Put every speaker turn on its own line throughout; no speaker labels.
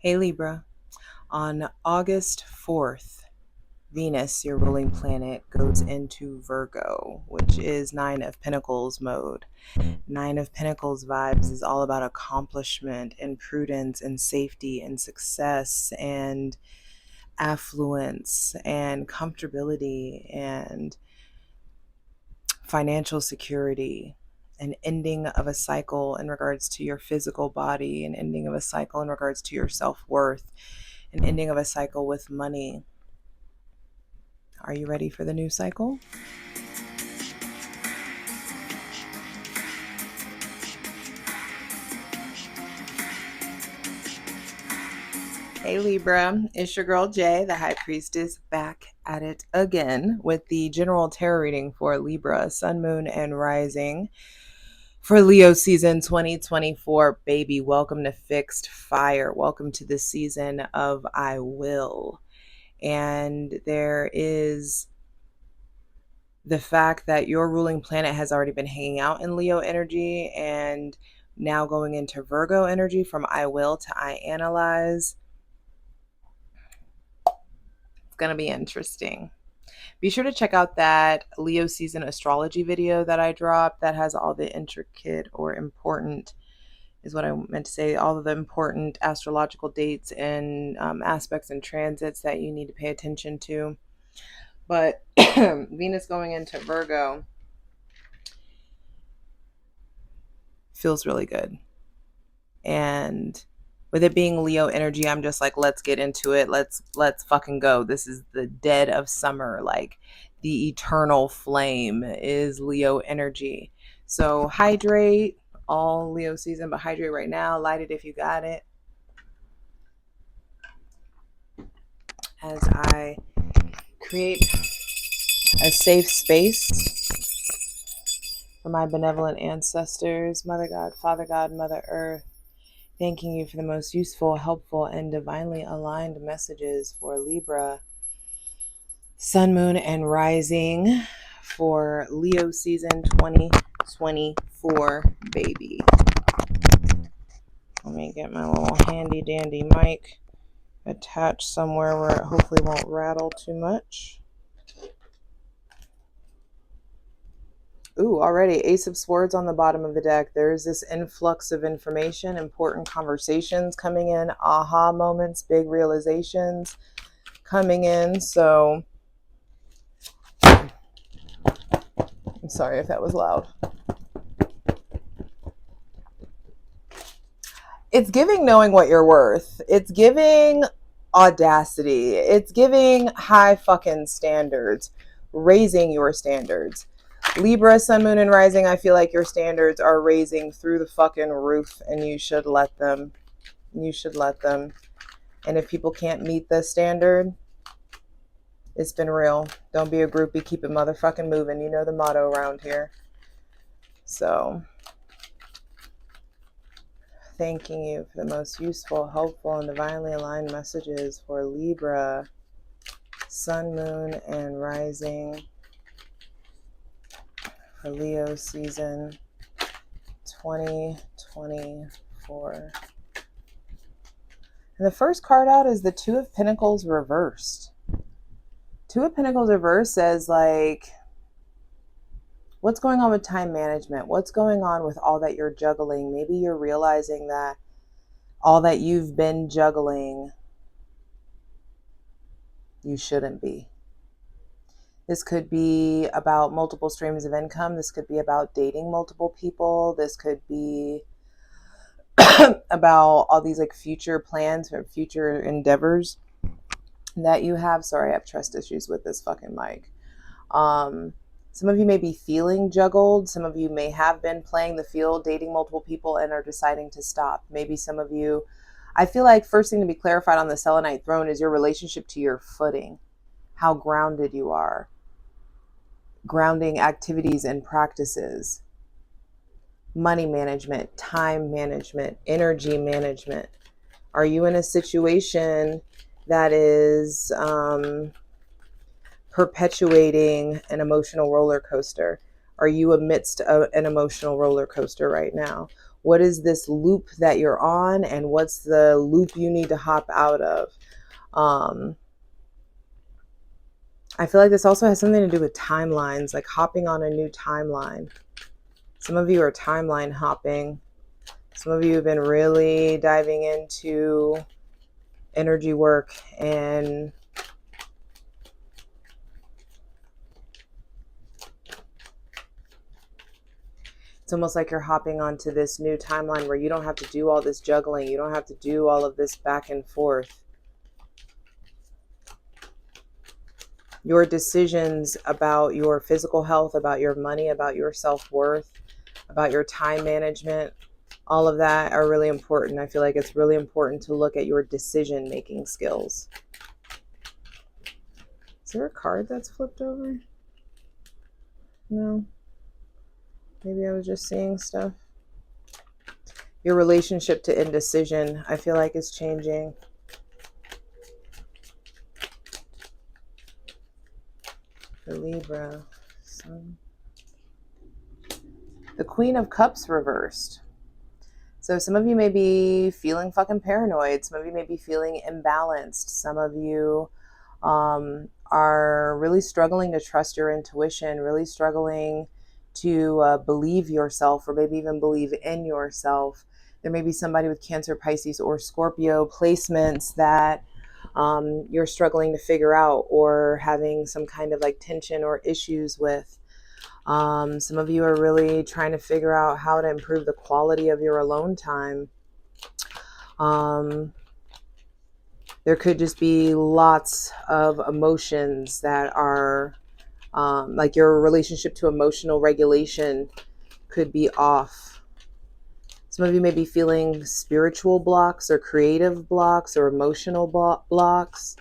Hey Libra, on August 4th, Venus, your ruling planet, goes into Virgo, which is Nine of Pentacles mode. Nine of Pentacles vibes is all about accomplishment and prudence and safety and success and affluence and comfortability and financial security. An ending of a cycle in regards to your physical body, an ending of a cycle in regards to your self-worth, an ending of a cycle with money. Are you ready for the new cycle? Hey Libra, it's your girl Jay, the High Priestess, back at it again with the general tarot reading for Libra, Sun, Moon, and Rising for Leo season 2024. Baby, welcome to Fixed Fire. Welcome to the season of I Will. And there is the fact that your ruling planet has already been hanging out in Leo energy and now going into Virgo energy from I Will to I Analyze. It's going to be interesting. Be sure to check out that Leo season astrology video that I dropped that has all the intricate or important, is what I meant to say, all of the important astrological dates and aspects and transits that you need to pay attention to. But Venus going into Virgo feels really good. And with it being Leo energy, I'm just like, let's get into it. Let's fucking go. This is the dead of summer. Like the eternal flame is Leo energy. So hydrate all Leo season, but hydrate right now. Light it if you got it. As I create a safe space for my benevolent ancestors, Mother God, Father God, Mother Earth, thanking you for the most useful, helpful, and divinely aligned messages for Libra, Sun, Moon, and Rising for Leo season 2024, baby. Let me get my little handy dandy mic attached somewhere where it hopefully won't rattle too much. Ooh, already Ace of Swords on the bottom of the deck. There's this influx of information, important conversations coming in, aha moments, big realizations coming in. So I'm sorry if that was loud. It's giving knowing what you're worth. It's giving audacity. It's giving high fucking standards, raising your standards. Libra, Sun, Moon, and Rising, I feel like your standards are raising through the fucking roof, and you should let them. You should let them. And if people can't meet the standard, it's been real. Don't be a groupie. Keep it motherfucking moving. You know the motto around here. So, thanking you for the most useful, helpful, and divinely aligned messages for Libra, Sun, Moon, and Rising for Leo season 2024. And the first card out is the Two of Pentacles reversed. Two of Pentacles reversed says, like, what's going on with time management? What's going on with all that you're juggling? Maybe you're realizing that all that you've been juggling, you shouldn't be. This could be about multiple streams of income. This could be about dating multiple people. This could be about all these like future plans or future endeavors that you have. Sorry, I have trust issues with this fucking mic. Some of you may be feeling juggled. Some of you may have been playing the field, dating multiple people, and are deciding to stop. Maybe some of you, I feel like first thing to be clarified on the Selenite throne is your relationship to your footing, how grounded you are, grounding activities and practices, money management, time management, energy management. Are you in a situation that is perpetuating an emotional roller coaster? Are you amidst an emotional roller coaster right now? What is this loop that you're on, and what's the loop you need to hop out of? I feel like this also has something to do with timelines, like hopping on a new timeline. Some of you are timeline hopping. Some of you have been really diving into energy work, and it's almost like you're hopping onto this new timeline where you don't have to do all this juggling. You don't have to do all of this back and forth. Your decisions about your physical health, about your money, about your self-worth, about your time management, all of that are really important. I feel like it's really important to look at your decision-making skills. Is there a card that's flipped over? No. Maybe I was just seeing stuff. Your relationship to indecision, I feel like, is changing. For Libra. The Queen of Cups reversed. So some of you may be feeling fucking paranoid. Some of you may be feeling imbalanced. Some of you are really struggling to trust your intuition, really struggling to believe yourself, or maybe even believe in yourself. There may be somebody with Cancer, Pisces, or Scorpio placements that you're struggling to figure out, or having some kind of like tension or issues with. Some of you are really trying to figure out how to improve the quality of your alone time. There could just be lots of emotions that are like your relationship to emotional regulation could be off. Some of you may be feeling spiritual blocks, or creative blocks, or emotional blocks.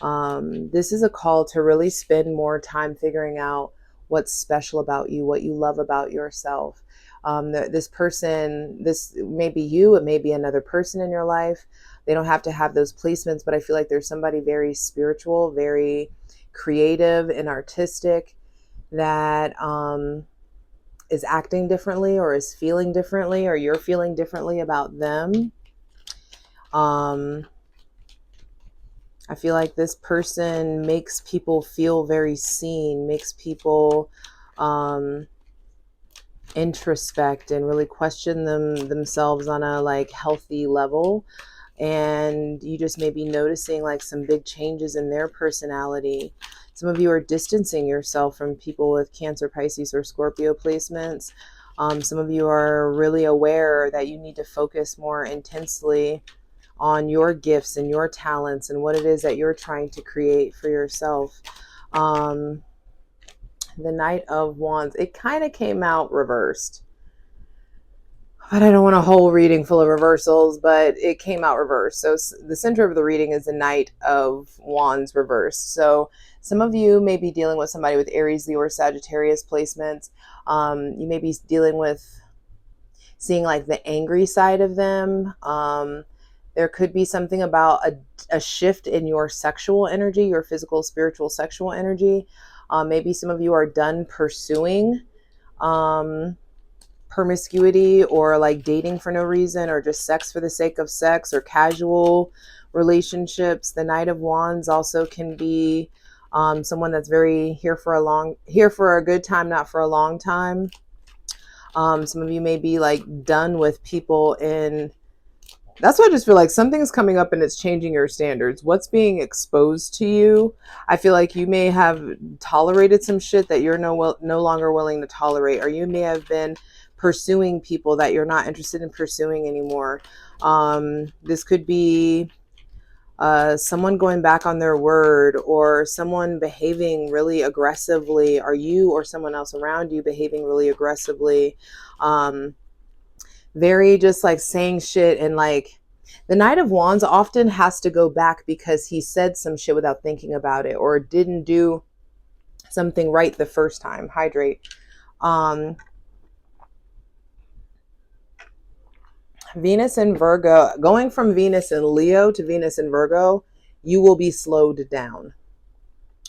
This is a call to really spend more time figuring out what's special about you, what you love about yourself. This person, this may be you, it may be another person in your life. They don't have to have those placements, but I feel like there's somebody very spiritual, very creative and artistic that is acting differently, or is feeling differently, or you're feeling differently about them. I feel like this person makes people feel very seen, makes people introspect and really question themselves on a like healthy level. And you just may be noticing like some big changes in their personality. Some of you are distancing yourself from people with Cancer, Pisces, or Scorpio placements. Some of you are really aware that you need to focus more intensely on your gifts and your talents and what it is that you're trying to create for yourself. The Knight of Wands, it kind of came out reversed. But I don't want a whole reading full of reversals, but it came out reversed. So the center of the reading is the Knight of Wands reversed. So some of you may be dealing with somebody with Aries, Leo, or Sagittarius placements. You may be dealing with seeing like the angry side of them. There could be something about a shift in your sexual energy, your physical, spiritual, sexual energy. Maybe some of you are done pursuing promiscuity, or like dating for no reason, or just sex for the sake of sex, or casual relationships. The Knight of Wands also can be someone that's very here for a good time, not for a long time. Some of you may be like done with people that's why I just feel like something's coming up and it's changing your standards. What's being exposed to you? I feel like you may have tolerated some shit that you're no longer willing to tolerate, or you may have been pursuing people that you're not interested in pursuing anymore. This could be someone going back on their word, or someone behaving really aggressively, or you or someone else around you behaving really aggressively. Very just like saying shit, and like the Knight of Wands often has to go back because he said some shit without thinking about it, or didn't do something right the first time. Hydrate. Venus in Virgo, going from Venus in Leo to Venus in Virgo, you will be slowed down.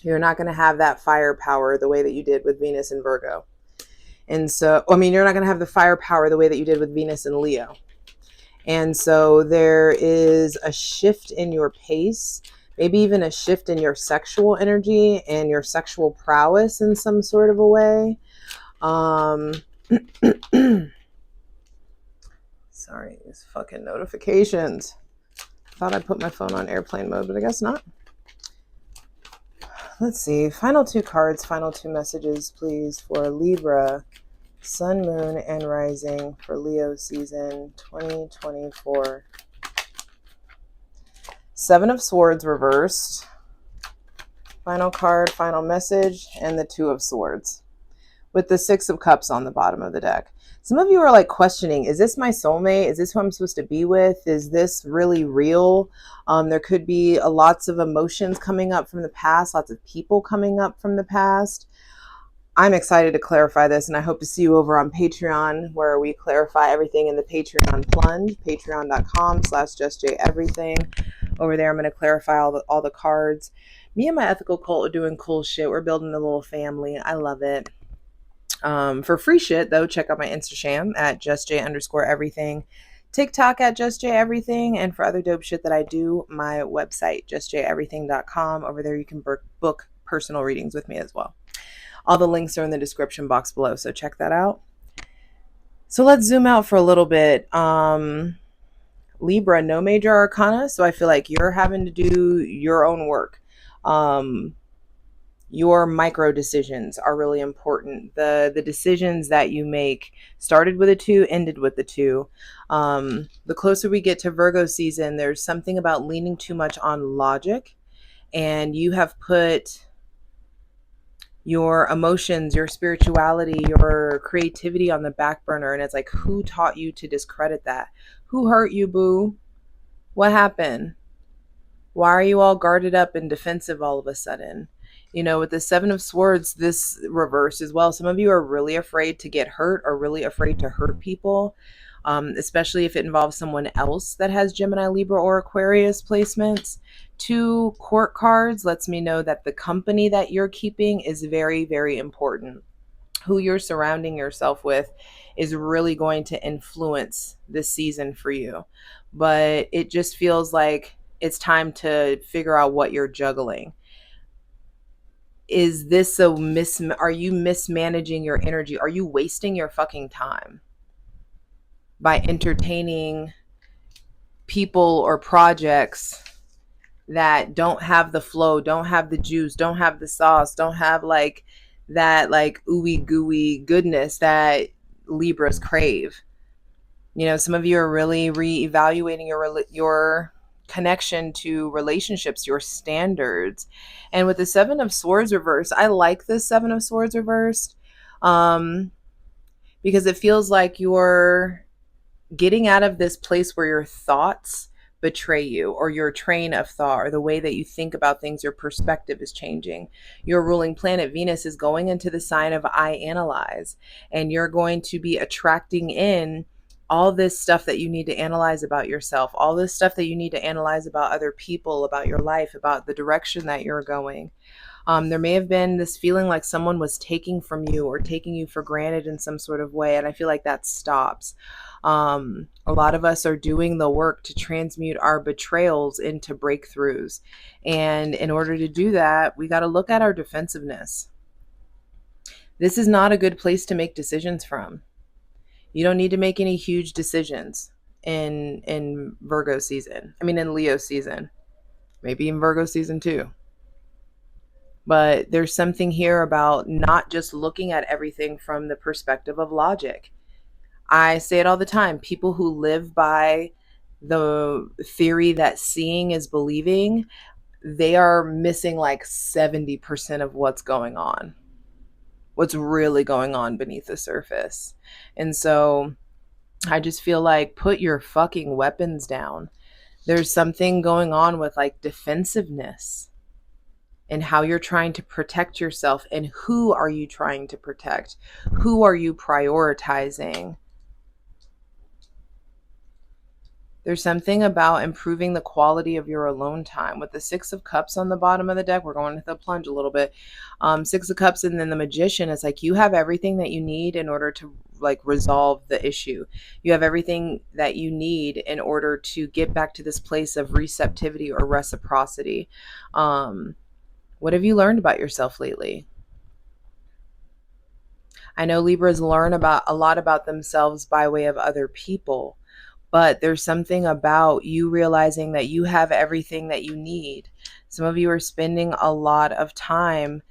You're not going to have that firepower the way that you did with Venus in Virgo. And so, I mean, you're not going to have the firepower the way that you did with Venus and Leo. And so there is a shift in your pace, maybe even a shift in your sexual energy and your sexual prowess in some sort of a way. Sorry, these fucking notifications. Thought I put my phone on airplane mode, but I guess not. Let's see. Final two cards, final two messages, please, for Libra, Sun, Moon, and Rising for Leo season 2024. Seven of Swords reversed. Final card, final message, and the Two of Swords, with the Six of Cups on the bottom of the deck. Some of you are like questioning, is this my soulmate? Is this who I'm supposed to be with? Is this really real? There could be lots of emotions coming up from the past, lots of people coming up from the past. I'm excited to clarify this, and I hope to see you over on Patreon, where we clarify everything in the Patreon plunge, patreon.com/JustJEverything. Over there, I'm going to clarify all the cards. Me and my ethical cult are doing cool shit. We're building a little family. I love it. For free shit, though, check out my Instagram at JustJ_everything, TikTok at JustJEverything, and for other dope shit that I do, my website, JustJEverything.com. Over there, you can book personal readings with me as well. All the links are in the description box below, so check that out. So let's zoom out for a little bit. Libra, no major arcana, so I feel like you're having to do your own work. Your micro decisions are really important. The decisions that you make started with a 2, ended with the 2. The closer we get to Virgo season, there's something about leaning too much on logic, and you have put your emotions, your spirituality, your creativity on the back burner. And it's like, who taught you to discredit that? Who hurt you, boo? What happened? Why are you all guarded up and defensive all of a sudden? You know, with the Seven of Swords, this reverse as well. Some of you are really afraid to get hurt or really afraid to hurt people, especially if it involves someone else that has Gemini, Libra, or Aquarius placements. 2 court cards lets me know that the company that you're keeping is very, very important. Who you're surrounding yourself with is really going to influence this season for you. But it just feels like it's time to figure out what you're juggling. Is this are you mismanaging your energy? Are you wasting your fucking time by entertaining people or projects that don't have the flow, don't have the juice, don't have the sauce, don't have like that like ooey gooey goodness that Libras crave? You know, some of you are really reevaluating your connection to relationships, your standards. And with the Seven of Swords reversed, I like the Seven of Swords reversed, because it feels like you're getting out of this place where your thoughts betray you, or your train of thought, or the way that you think about things, your perspective is changing. Your ruling planet Venus is going into the sign of I analyze, and you're going to be attracting in all this stuff that you need to analyze about yourself, all this stuff that you need to analyze about other people, about your life, about the direction that you're going. There may have been this feeling like someone was taking from you or taking you for granted in some sort of way, and I feel like that stops. A lot of us are doing the work to transmute our betrayals into breakthroughs. And in order to do that, we got to look at our defensiveness. This is not a good place to make decisions from. You don't need to make any huge decisions in Virgo season. I mean, in Leo season, maybe in Virgo season too. But there's something here about not just looking at everything from the perspective of logic. I say it all the time. People who live by the theory that seeing is believing, they are missing like 70% of what's going on, what's really going on beneath the surface. And so I just feel like put your fucking weapons down. There's something going on with like defensiveness and how you're trying to protect yourself, and who are you trying to protect? Who are you prioritizing? There's something about improving the quality of your alone time. With the Six of Cups on the bottom of the deck, we're going to the plunge a little bit. Six of Cups and then the Magician. It's like you have everything that you need in order to like resolve the issue. You have everything that you need in order to get back to this place of receptivity or reciprocity. What have you learned about yourself lately? I know Libras learn about a lot about themselves by way of other people, but there's something about you realizing that you have everything that you need. Some of you are spending a lot of time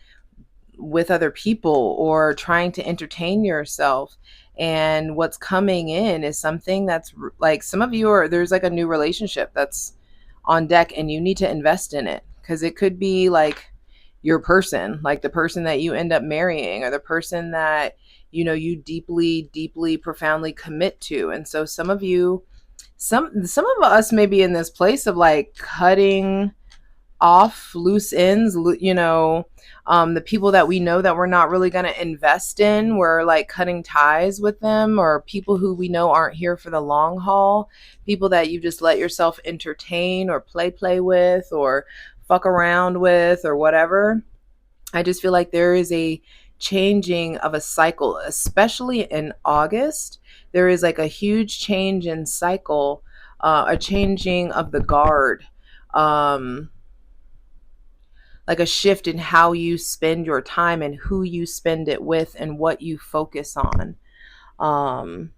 with other people or trying to entertain yourself. And what's coming in is something that's like some of you are, there's like a new relationship that's on deck and you need to invest in it because it could be like your person, like the person that you end up marrying or the person that you deeply, deeply, profoundly commit to. And so some of you, some of us may be in this place of like cutting off loose ends, the people that we know that we're not really going to invest in, we're like cutting ties with them, or people who we know aren't here for the long haul, people that you just let yourself entertain or play with or fuck around with or whatever. I just feel like there is a changing of a cycle, especially in August. There is like a huge change in cycle, a changing of the guard. Like a shift in how you spend your time and who you spend it with and what you focus on. Um,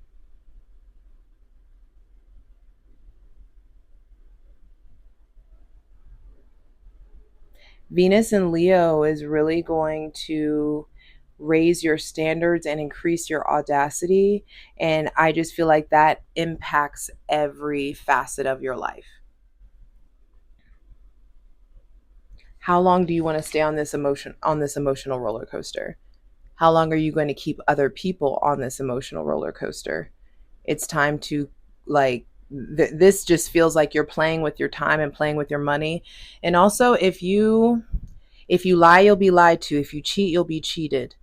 Venus and Leo is really going to raise your standards and increase your audacity. And I just feel like that impacts every facet of your life. How long do you want to stay on this emotional roller coaster? How long are you going to keep other people on this emotional roller coaster? It's time to like this just feels like you're playing with your time and playing with your money. And also if you lie, you'll be lied to. If you cheat, you'll be cheated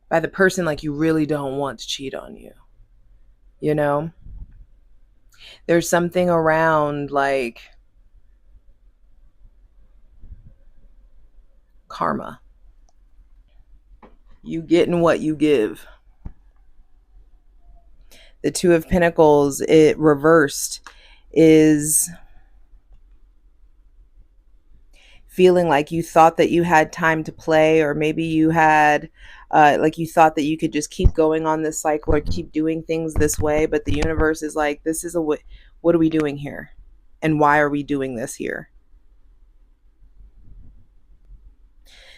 by the person like you really don't want to cheat on you. You know? There's something around like karma. You getting what you give. The Two of Pentacles, it reversed, is feeling like you thought that you had time to play, or maybe you had like you thought that you could just keep going on this cycle or keep doing things this way, but the universe is like, this is what are we doing here, and why are we doing this here?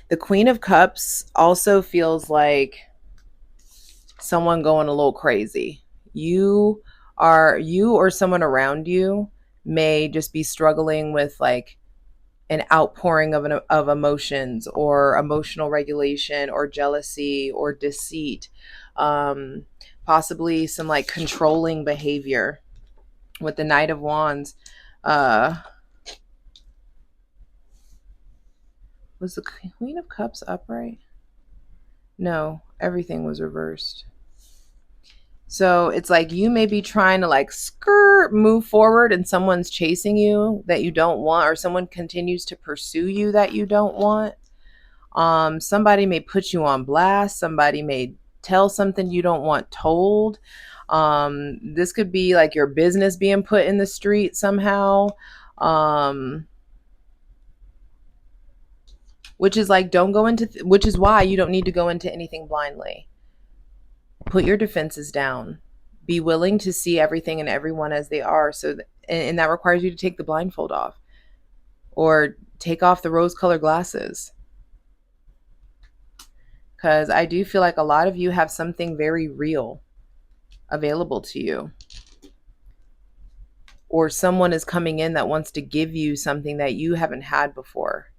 The Queen of Cups also feels like someone going a little crazy. You or someone around you may just be struggling with like an outpouring of emotions or emotional regulation or jealousy or deceit, possibly some like controlling behavior. With the Knight of Wands, uh, was the Queen of Cups upright? No, everything was reversed. So it's like you may be trying to like move forward and someone's chasing you that you don't want, or someone continues to pursue you that you don't want. Somebody may put you on blast. Somebody may tell something you don't want told. This could be like your business being put in the street somehow. Which is like, don't go into, which is why you don't need to go into anything blindly. Put your defenses down. Be willing to see everything and everyone as they are. And that requires you to take the blindfold off or take off the rose-colored glasses. Because I do feel like a lot of you have something very real available to you. Or someone is coming in that wants to give you something that you haven't had before.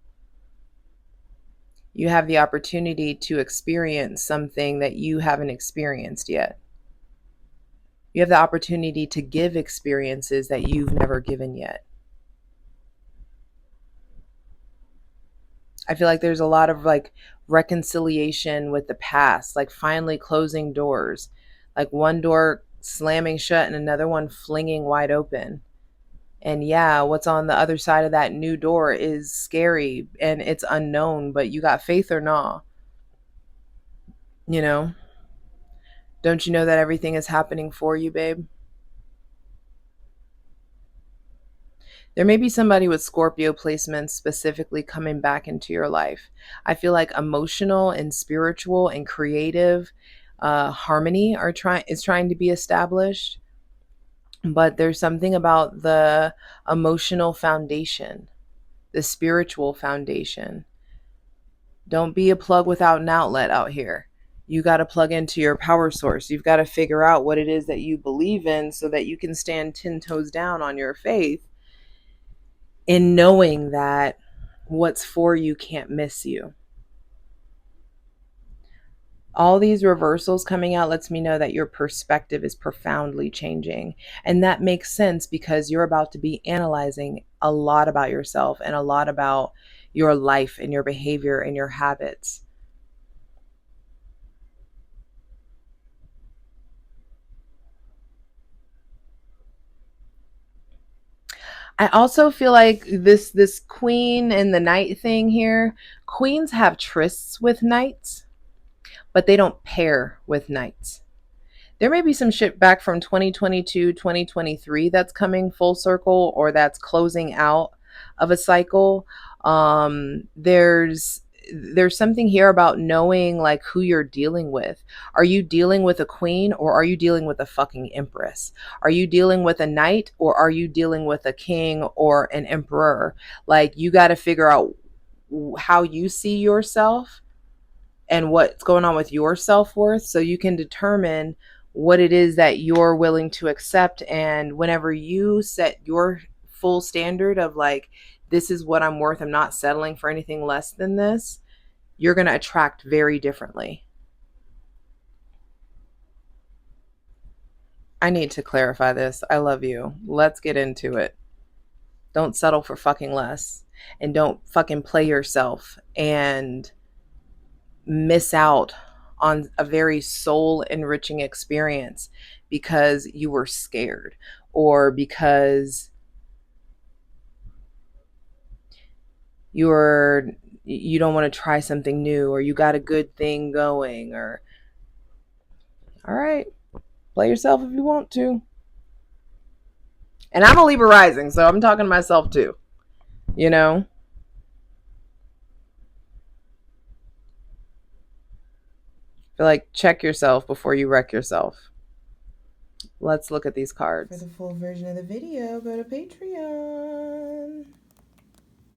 You have the opportunity to experience something that you haven't experienced yet. You have the opportunity to give experiences that you've never given yet. I feel like there's a lot of like reconciliation with the past, like finally closing doors. Like one door slamming shut and another one flinging wide open. And yeah, what's on the other side of that new door is scary and it's unknown, but you got faith or not? You know? Don't you know that everything is happening for you, babe? There may be somebody with Scorpio placements specifically coming back into your life. I feel like emotional and spiritual and creative harmony is trying to be established, but there's something about the emotional foundation, the spiritual foundation. Don't be a plug without an outlet out here. You got to plug into your power source. You've got to figure out what it is that you believe in so that you can stand 10 toes down on your faith in knowing that what's for you can't miss you. All these reversals coming out lets me know that your perspective is profoundly changing. And that makes sense because you're about to be analyzing a lot about yourself and a lot about your life and your behavior and your habits. I also feel like this queen and the knight thing here, queens have trysts with knights, but they don't pair with knights. There may be some shit back from 2022, 2023 that's coming full circle or that's closing out of a cycle. There's something here about knowing like who you're dealing with. Are you dealing with a queen or are you dealing with a fucking empress? Are you dealing with a knight or are you dealing with a king or an emperor? Like you got to figure out how you see yourself and what's going on with your self-worth so you can determine what it is that you're willing to accept. And whenever you set your full standard of like, this is what I'm worth, I'm not settling for anything less than this, you're going to attract very differently. I need to clarify this. I love you. Let's get into it. Don't settle for fucking less and don't fucking play yourself and miss out on a very soul enriching experience because you were scared or because you don't want to try something new or you got a good thing going. Or all right, play yourself if you want to. And I'm a Libra rising, so I'm talking to myself too, you know. Feel like check yourself before you wreck yourself. Let's look at these cards.
For the full version of the video, go to Patreon.